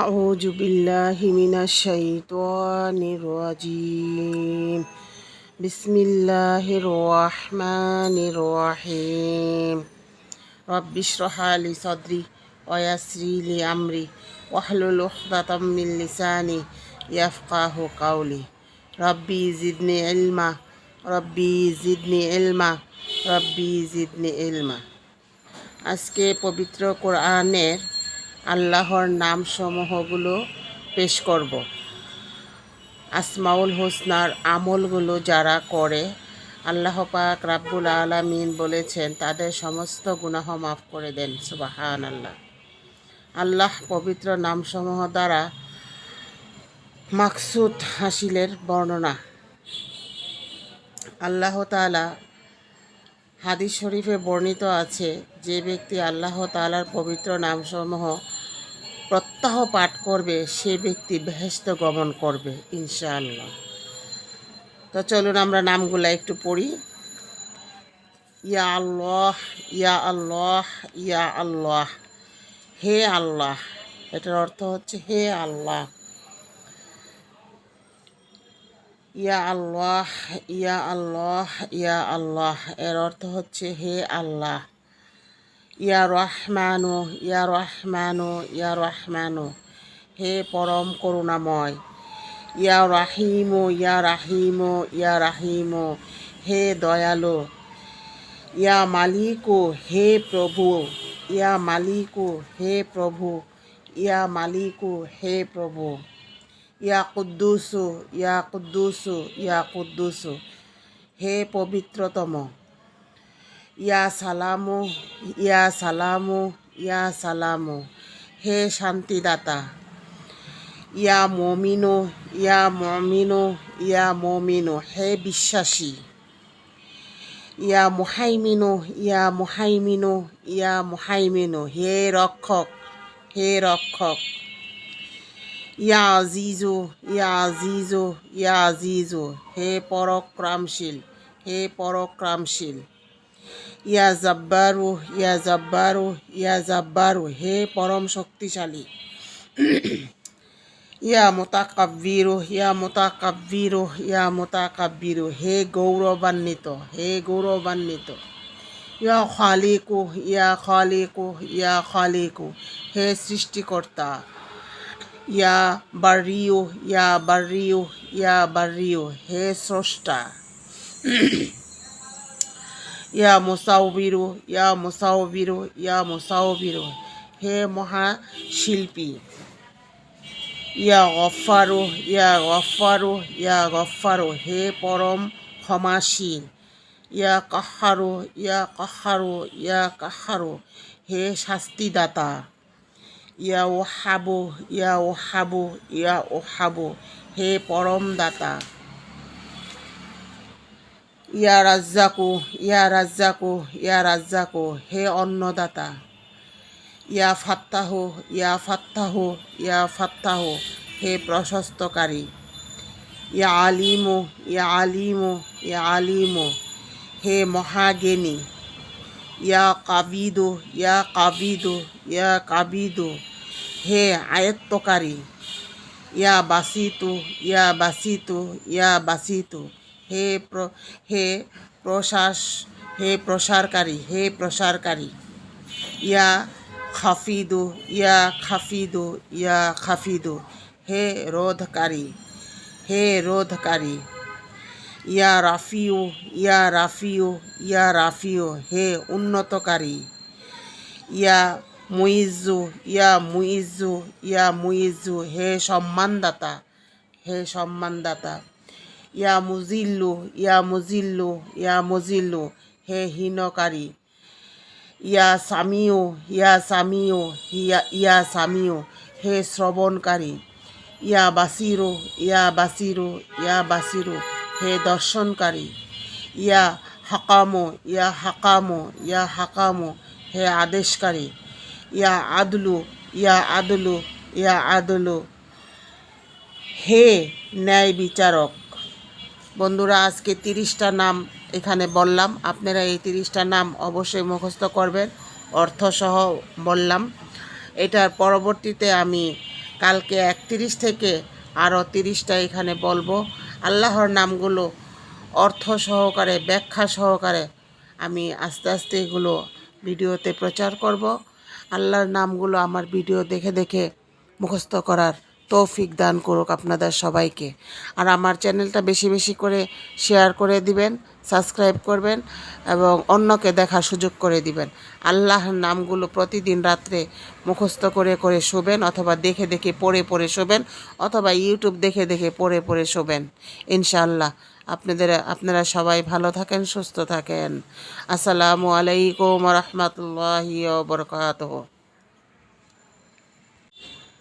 أعوذ بالله من الشيطان الرجيم بسم الله الرحمن الرحيم رب اشرح لي صدري ويسر لي أمري واحلل عقدة من لساني يفقه قولي ربي زدني علما ربي زدني علما ربي زدني علما আজকে পবিত্র কোরআনের আল্লাহর নামসমূহগুলো পেশ করব। আসমাউল হোসনার আমলগুলো যারা করে আল্লাহ পাক রাব্বুল আলামিন বলেছেন তাদের সমস্ত গুনাহ মাফ করে দেন। সুবহানাল্লাহ। আল্লাহ পবিত্র নামসমূহ দ্বারা মাকসুদ হাসিলের বর্ণনা। আল্লাহ তাআলা হাদিস শরীফে বর্ণিত আছে, যে ব্যক্তি আল্লাহ তাআলার পবিত্র নামসমূহ প্রত্যহ পাঠ করবে সে ব্যক্তি বেহেশত গমন করবে ইনশাআল্লাহ। তো চলুন আমরা নামগুলো একটু পড়ি। ইয়া আল্লাহ, ইয়া আল্লাহ, ইয়া আল্লাহ, হে আল্লাহ। এটার অর্থ হচ্ছে হে আল্লাহ। ইয়া আল্লাহ, ইয়া আল্লাহ, ইয়া আল্লাহ, এর অর্থ হচ্ছে হে আল্লাহ। ইয়া রহমানু, ইয়া রহমানু, ইয়া রহমানু, হে পরম করুণাময়। ইয়া রাহিমু, ইয়া রাহিমু, ইয়া রাহিমু, হে দয়ালু। ইয়া মালিকু, হে প্রভু। ইয়া মালিকু, হে প্রভু। ইয়া মালিকু, হে প্রভু। ইয়া কুদ্দুসু, ইয়া কুদ্দুসু, ইয়া কুদ্দুসু, হে পবিত্রতম। ইয়া সালামু, ইয়া সালামু, ইয়া সালামু, হে শান্তিদাতা। ইয়া মমিনু, ইয়া মমিনু, ইয়া মমিনু, হে বিশ্বাসী। ইয়া মুহাইমিনু, ইয়া মুহাইমিনু, ইয়া মুহাইমিনু, হে রক্ষক, হে রক্ষক। ইয়া আজিজু, ইয়া আজিজু, ইয়া আজিজু, হে পরাক্রমশীল, হে পরাক্রমশীল। ইয়া জব্বারু, ইয়া জব্বারু, ইয়া জব্বারু, হে পরম শক্তিশালী। ইয়া মুতাকাব্বিরু, ইয়া মুতাকাব্বিরু, ইয়া মুতাকাব্বিরু, হে গৌরবান্বিত, হে গৌরবান্বিত। ইয়া খালিকু, ইয়া খালিকু, ইয়া খালিকু, হে সৃষ্টিকর্তা। ইয়া বারিউ, ইয়া বারিউ, ইয়া বারিউ, হে স্রষ্টা। ইয়া মুসাউবিরু, ইয়া মুসাউবিরু, ইয়া মুসাউবিরু, হে মহাশিল্পী। ইয়া গফফারু, ইয়া গফফারু, ইয়া গফফারু, হে পরম ক্ষমাশীল। ইয়া কাহ্হারু, ইয়া কাহ্হারু, ইয়া কাহ্হারু, হে শাস্তিদাতা। ইয়া ওহাবু, ইয়া ওহাবু, ইয়া ওহাবু, হে পরম দাতা। ইয়া রাজ্জাকু, ইয়া রাজ্জাকু, ইয়া রাজ্জাকু, হে অন্নদাতা। ইয়া ফাত্তাহু, ইয়া ফাত্তাহু, ইয়া ফাত্তাহু, হে প্রশস্তকারী। ইয়া আলিমু, ইয়া আলিমু, ইয়া আলিমু, হে মহাজ্ঞানী। ইয়া কাবিদু, ইয়া কাবিদু, ইয়া কাবিদু, হে আয়ত্তকারী। ইয়া বাসিতু, ইয়া বাসিতু, ইয়া বাসিতু, হে প্রশ্বাস, হে প্রসারকারী, হে প্রসারকারী। ইয়া খাফিদু, ইয়া খাফিদু, ইয়া খাফিদু, হে রোধকারী, হে রোধকারী। ইয়া রাফিউ, ইয়া রাফিউ, ইয়া রাফিউ, হে উন্নতকারী। ইয়া মুইজ্জু, ইয়া মুইজ্জু, ইয়া মুইজ্জু, হে সম্মানদাতা, হে সম্মানদাতা। ইয়া মুজিল্লু, ইয়া মুজিল্লু, ইয়া মুজিল্লু, হে হীনকারী। ইয়া সামিউ, ইয়া সামিউ, ইয়া সামিউ, হে শ্রবণকারী। ইয়া বাসিরু, ইয়া বাসিরু, ইয়া বাসিরু, হে দর্শনকারী। ইয়া হাকামু, ইয়া হাকামু, ইয়া হাকামু, হে আদেশকারী। ইয়া আদলু, ইয়া আদলু, ইয়া আদলু, হে ন্যায় বিচারক। বন্ধুরা, আজকে 30টা নাম এখানে বললাম। আপনারা এই 30টা নাম অবশ্যই মুখস্থ করবেন, অর্থসহ বললাম। এটার পরবর্তীতে আমি কালকে 31 থেকে আরও 30টা এখানে বলবো। আল্লাহর নামগুলো অর্থ সহকারে, ব্যাখ্যা সহকারে আমি আস্তে আস্তে এগুলো ভিডিওতে প্রচার করব। আল্লাহর নামগুলো আমার ভিডিও দেখে দেখে মুখস্থ করার তৌফিক দান করুক আপনাদের সবাইকে। আর আমার চ্যানেলটা বেশি বেশি করে শেয়ার করে দিবেন, সাবস্ক্রাইব করবেন এবং অন্যকে দেখার সুযোগ করে দিবেন। আল্লাহর নামগুলো প্রতিদিন রাত্রে মুখস্থ করে করে শোবেন, অথবা দেখে দেখে পড়ে পড়ে শোবেন, অথবা ইউটিউব দেখে দেখে পড়ে পড়ে শোবেন। ইনশাআল্লাহ আপনারা সবাই ভালো থাকেন, সুস্থ থাকেন। আসসালামু আলাইকুম ওয়া রাহমাতুল্লাহি ওয়া বারাকাতুহু।